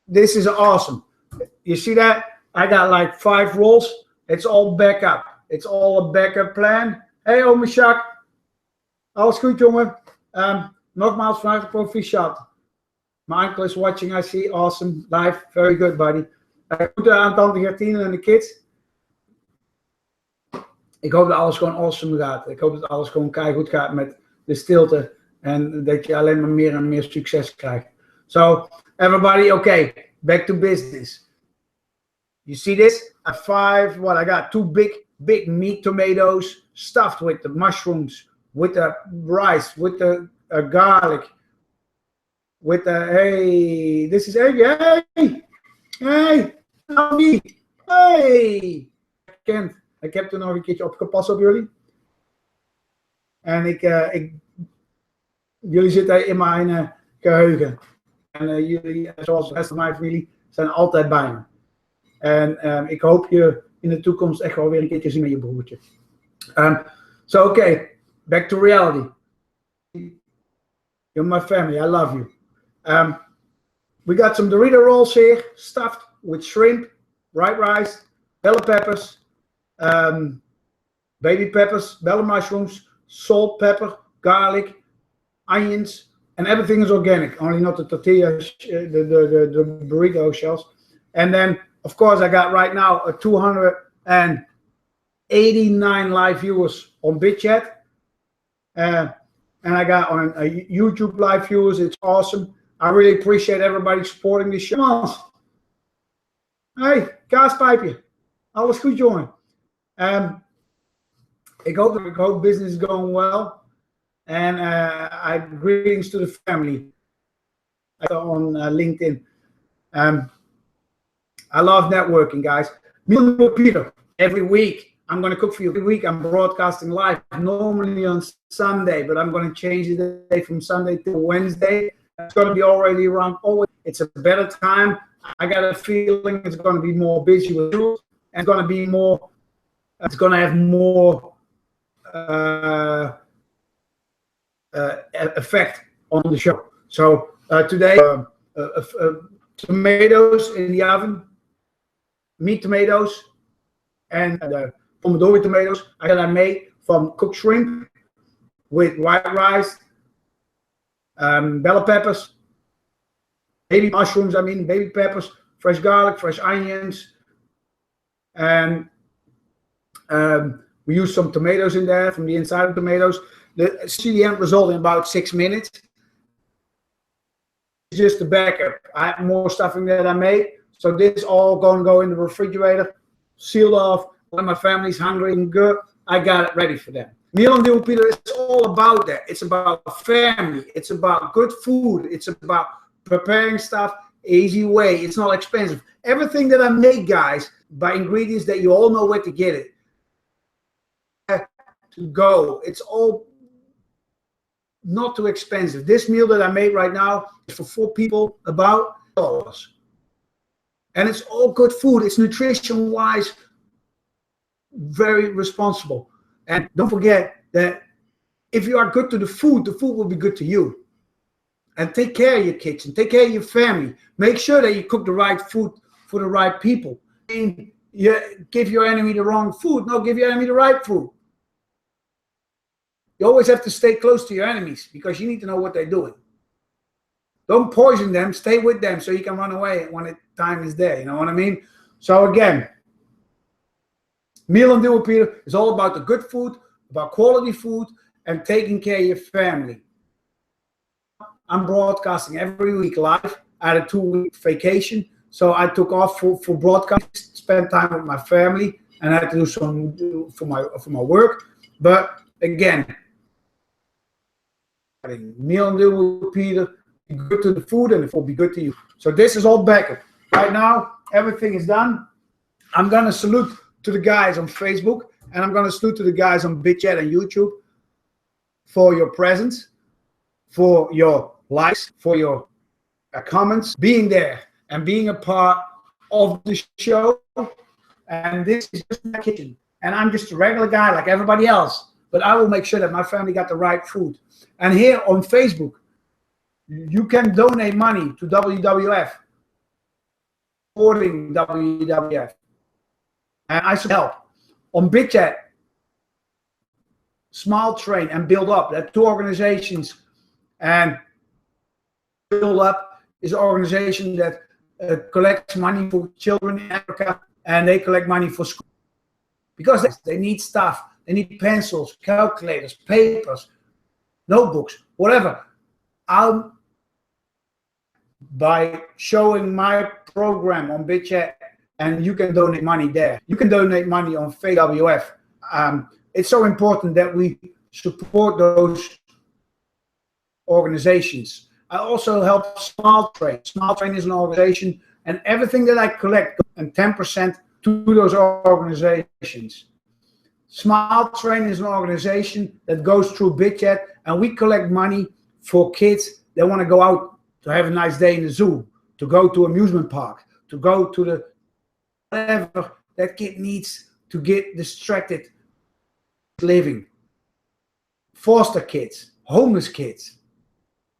This is awesome. You see that? I got like 5 rolls. It's all backup. It's all a backup plan. Hey, ome Jacques. Alles goed, jongen. Nogmaals vanuit de proficiat. My uncle is watching, I see. Awesome. Live. Very good, buddy. Groeten aan tante Gertine en de kids. Ik hoop dat alles gewoon awesome gaat. Ik hoop dat alles gewoon keigoed gaat met de stilte. En dat je alleen maar meer en meer succes krijgt. So, everybody, okay. Back to business. You see this? I got 2 big meat tomatoes stuffed with the mushrooms, with the rice, with the garlic, with the, hey, this is, hey, Kent, ik heb er nog een keertje opgepast op jullie. En jullie zitten in mijn geheugen. En jullie, zoals de rest van mijn familie, zijn altijd bij me. En ik hoop je in de toekomst echt wel weer een keertje zien met je broertje. So, okay, back to reality. You're my family, I love you. We got some Dorito rolls here, stuffed with shrimp, white rice, bell peppers, baby peppers, bell mushrooms, salt, pepper, garlic, onions, and everything is organic, only not the tortillas, the burrito shells. And then, of course, I got right now a 289 live viewers on Big Chat. And I got on a YouTube live viewers. It's awesome. I really appreciate everybody supporting this show. Hey, kaaspijpje. Alles goed, jongen. Ik hope business is going well. And greetings to the family on LinkedIn. I love networking, guys. Me and Pieter, every week, I'm going to cook for you. Every week, I'm broadcasting live, normally on Sunday, but I'm going to change the day from Sunday to Wednesday. It's going to be already around. Oh, it's a better time. I got a feeling it's going to be more busy with you. And it's going to be more, it's going to have more effect on the show. So today, tomatoes in the oven, meat tomatoes, and pomodoro tomatoes that I made from cooked shrimp with white rice, bell peppers, baby mushrooms, baby peppers, fresh garlic, fresh onions, and we use some tomatoes in there from the inside of tomatoes. See the end result in about 6 minutes. It's just the backup. I have more stuffing that I made, So this is all going to go in the refrigerator, sealed off. When my family's hungry and good, I got it ready for them. Meal and Deal with Pieter, it's all about that. It's about family. It's about good food. It's about preparing stuff easy way. It's not expensive. Everything that I make, guys, by ingredients that you all know where to get it. To go. It's all not too expensive. This meal that I made right now is for 4 people, about $2. And it's all good food. It's nutrition-wise very responsible. And don't forget that if you are good to the food will be good to you. And take care of your kitchen. Take care of your family. Make sure that you cook the right food for the right people. I mean, you give your enemy the wrong food. No, give your enemy the right food. You always have to stay close to your enemies because you need to know what they're doing. Don't poison them. Stay with them so you can run away when the time is there. You know what I mean? So again, Meal and Deal with Pieter is all about the good food, about quality food, and taking care of your family. I'm broadcasting every week live. I had a 2-week vacation, so I took off for broadcasting, spend time with my family, and I had to do some for my work. But again, Meal and Deal with Pieter, be good to the food, and it will be good to you. So this is all back. Right now, everything is done. I'm gonna salute to the guys on Facebook, and I'm gonna salute to the guys on BitChat and YouTube for your presence, for your likes, for your comments, being there and being a part of the show. And this is just my kitchen, and I'm just a regular guy like everybody else, but I will make sure that my family got the right food. And here on Facebook, you can donate money to WWF, supporting WWF, and I should help. On BitChat, Smile Train and Build Up, there are 2 organizations, and Build Up is an organization that collects money for children in Africa, and they collect money for school because they need stuff. They need pencils, calculators, papers, notebooks, whatever. By showing my program on BitChat, and you can donate money there. You can donate money on WWF. It's so important that we support those organizations. I also help Smile Train. Smile Train is an organization, and everything that I collect, and 10% to those organizations. Smile Train is an organization that goes through BitChat, and we collect money for kids that want to go out to have a nice day in the zoo, to go to amusement park, to go to the whatever that kid needs to get distracted living. Foster kids, homeless kids.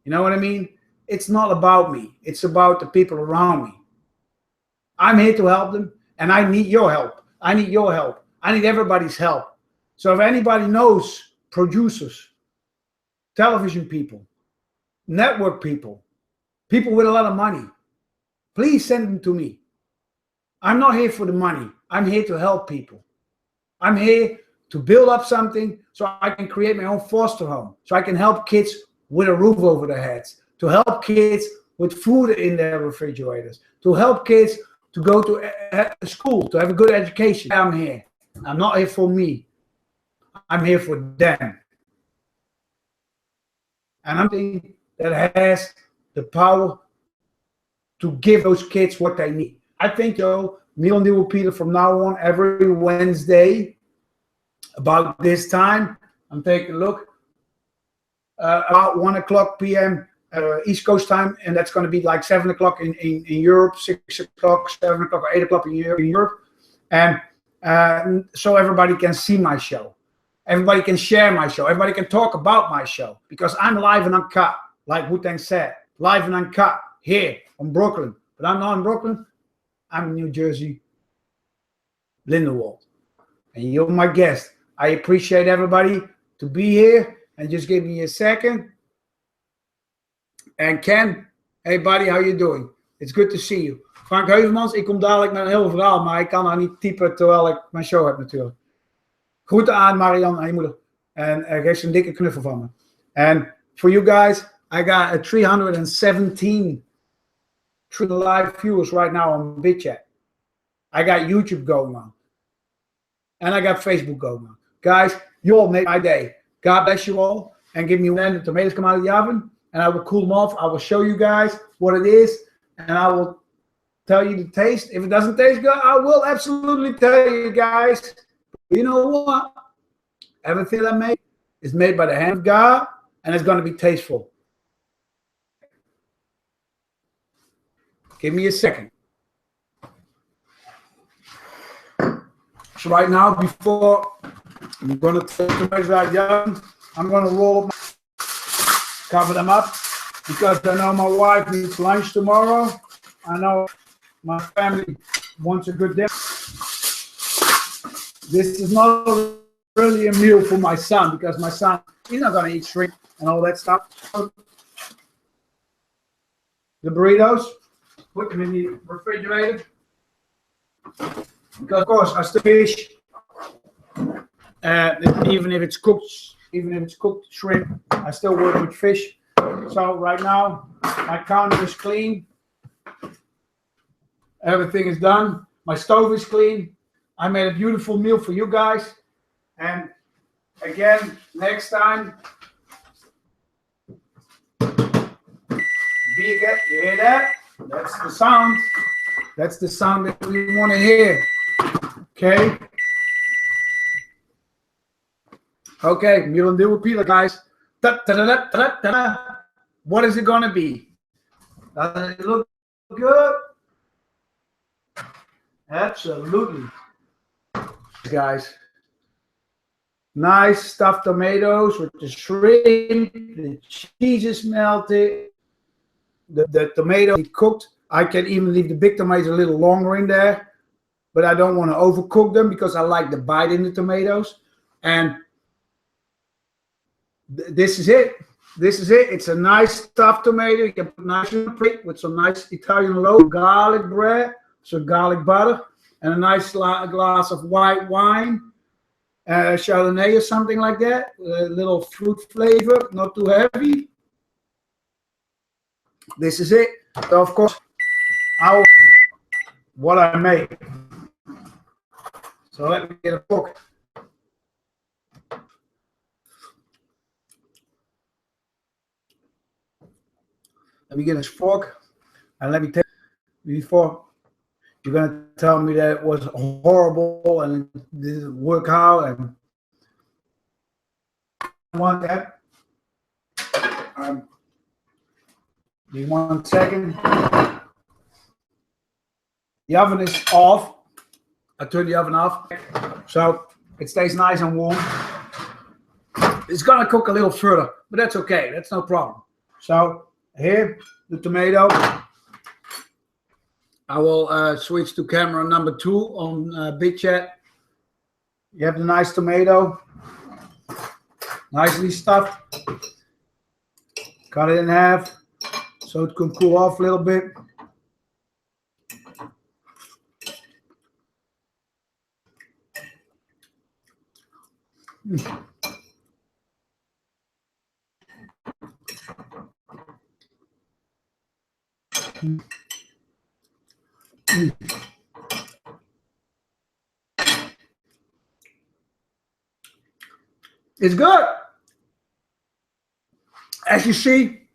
You know what I mean? It's not about me. It's about the people around me. I'm here to help them, and I need your help. I need your help. I need everybody's help. So if anybody knows producers, television people, network people, people with a lot of money, please send them to me. I'm not here for the money. I'm here to help people. I'm here to build up something so I can create my own foster home, so I can help kids with a roof over their heads, to help kids with food in their refrigerators, to help kids to go to school, to have a good education. I'm here. I'm not here for me. I'm here for them. And I'm thinking that has the power to give those kids what they need. I think, Meal and Deal with Pieter from now on, every Wednesday, about this time, I'm taking a look, about 1:00 p.m. East Coast time, and that's going to be like 7 o'clock in Europe, 6 o'clock, 7 o'clock, or 8 o'clock in Europe. And so everybody can see my show. Everybody can share my show. Everybody can talk about my show, because I'm live and uncut, like Wu-Tang said, live and uncut here from Brooklyn. But I'm not in Brooklyn. I'm in New Jersey, Lindenwold. And you're my guest. I appreciate everybody to be here, and just give me a second. And Ken, hey buddy, how you doing? It's good to see you. Frank Heuvelmans, ik kom dadelijk met een heel verhaal, maar ik kan nou niet typen terwijl ik mijn show heb natuurlijk. Groeten aan Marianne en je moeder. En geef ze een dikke knuffel van me. And for you guys, I got a 317 3 live viewers right now on BitChat. I got YouTube going on. And I got Facebook going on. Guys, you all made my day. God bless you all. And give me when the tomatoes come out of the oven. And I will cool them off. I will show you guys what it is. And I will tell you the taste. If it doesn't taste good, I will absolutely tell you guys. You know what? Everything I make is made by the hand of God. And it's going to be tasteful. Give me a second. So right now, before I'm going to take the tomatoes out of the oven, I'm going to roll up, cover them up, because I know my wife needs lunch tomorrow. I know my family wants a good dinner. This is not really a meal for my son, because my son, he's not going to eat shrimp and all that stuff. The burritos, put them in the refrigerator. Because of course I still fish, even if it's cooked shrimp, I still work with fish. So right now my counter is clean, everything is done, my stove is clean. I made a beautiful meal for you guys, and again next time, you hear that? That's the sound. That's the sound that we want to hear. Okay. Okay, meal and deal with Pieter, guys. What is it gonna be? Does it look good? Absolutely. Guys. Nice stuffed tomatoes with the shrimp, the cheese is melted, the tomato cooked. I can even leave the big tomatoes a little longer in there, but I don't want to overcook them because I like the bite in the tomatoes. And this is it. This is it. It's a nice stuffed tomato. You can put nice on a plate with some nice Italian loaf, garlic bread, some garlic butter, and a nice glass of white wine, Chardonnay or something like that. A little fruit flavor, not too heavy. This is it. So of course, what I make. So let me get a fork. Let me get a fork, and let me tell you, before you're gonna tell me that it was horrible and it didn't work out, and I want that. Give me 1 second. The oven is off. I turned the oven off, so it stays nice and warm. It's gonna cook a little further, but that's okay. That's no problem. So here, the tomato. I will switch to camera number 2 on BitChat. You have the nice tomato, nicely stuffed. Cut it in half so it can cool off a little bit. It's good. As you see,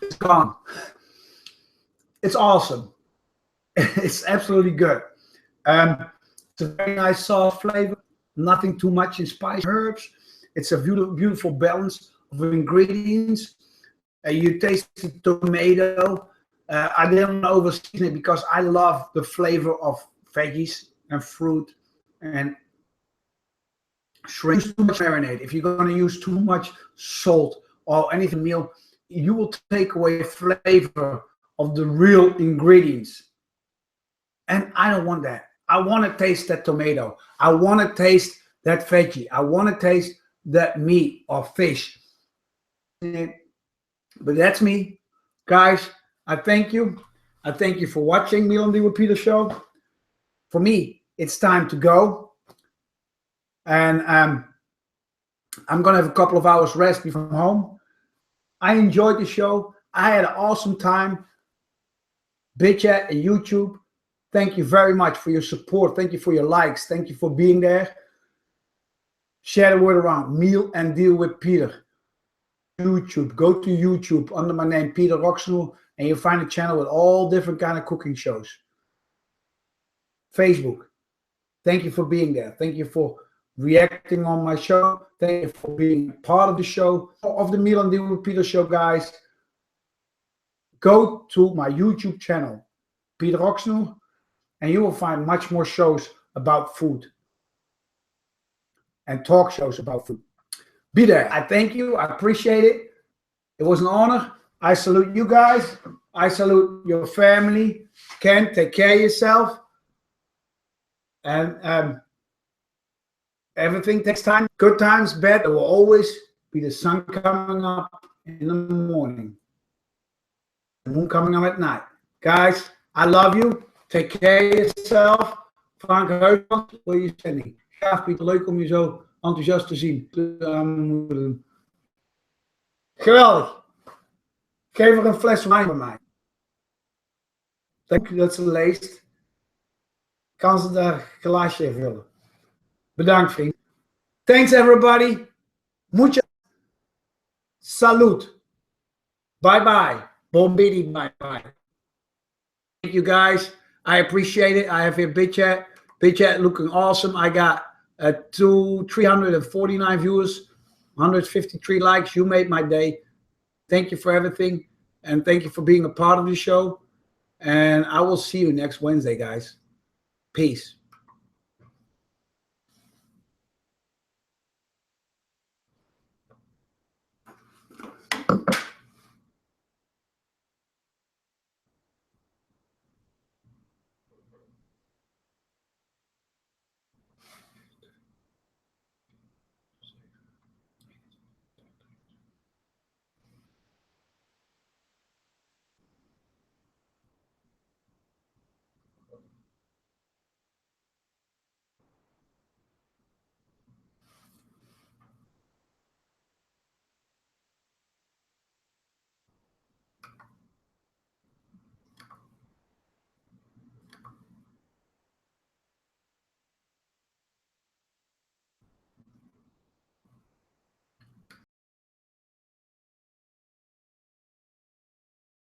it's gone. It's awesome. It's absolutely good. It's a very nice soft flavor. Nothing too much in spice herbs. It's a beautiful balance of ingredients. You taste the tomato. I didn't overseason it because I love the flavor of veggies and fruit and shrimp. Too much marinade. If you're going to use too much salt or anything meal, you will take away the flavor of the real ingredients. And I don't want that. I want to taste that tomato. I want to taste that veggie. I want to taste that meat or fish. But that's me. Guys, I thank you. I thank you for watching Meal and Deal with Pieter show. For me, it's time to go. And I'm going to have a couple of hours rest before I'm home. I enjoyed the show. I had an awesome time. BitChat and YouTube, thank you very much for your support. Thank you for your likes. Thank you for being there. Share the word around. Meal and Deal with Pieter. YouTube. Go to YouTube under my name, Pieter Roksnoer, and you'll find a channel with all different kind of cooking shows. Facebook. Thank you for being there. Thank you for reacting on my show. Thank you for being part of the show, of the Meal and Deal with Pieter show, guys. Go to my YouTube channel, Pieter Roksnoer, and you will find much more shows about food and talk shows about food. Be there. I thank you. I appreciate it. It was an honor. I salute you guys. I salute your family. Ken, take care of yourself. And everything takes time. Good times, bad. There will always be the sun coming up in the morning. The moon coming up at night. Guys, I love you. Take care of yourself. Frank Heusland, wil je zending. Graag, Pieter. Leuk om je zo enthousiast te zien. Geweldig. Geef er een fles wijn bij mij. Denk je dat ze leest? Kan ze daar een glaasje vullen? Bedankt, vriend. Thanks, everybody. Mucha salute. Bye-bye. Bombidi, bye-bye. Thank you, guys. I appreciate it. I have here BitChat. BitChat looking awesome. I got 349 viewers, 153 likes. You made my day. Thank you for everything. And thank you for being a part of the show. And I will see you next Wednesday, guys. Peace.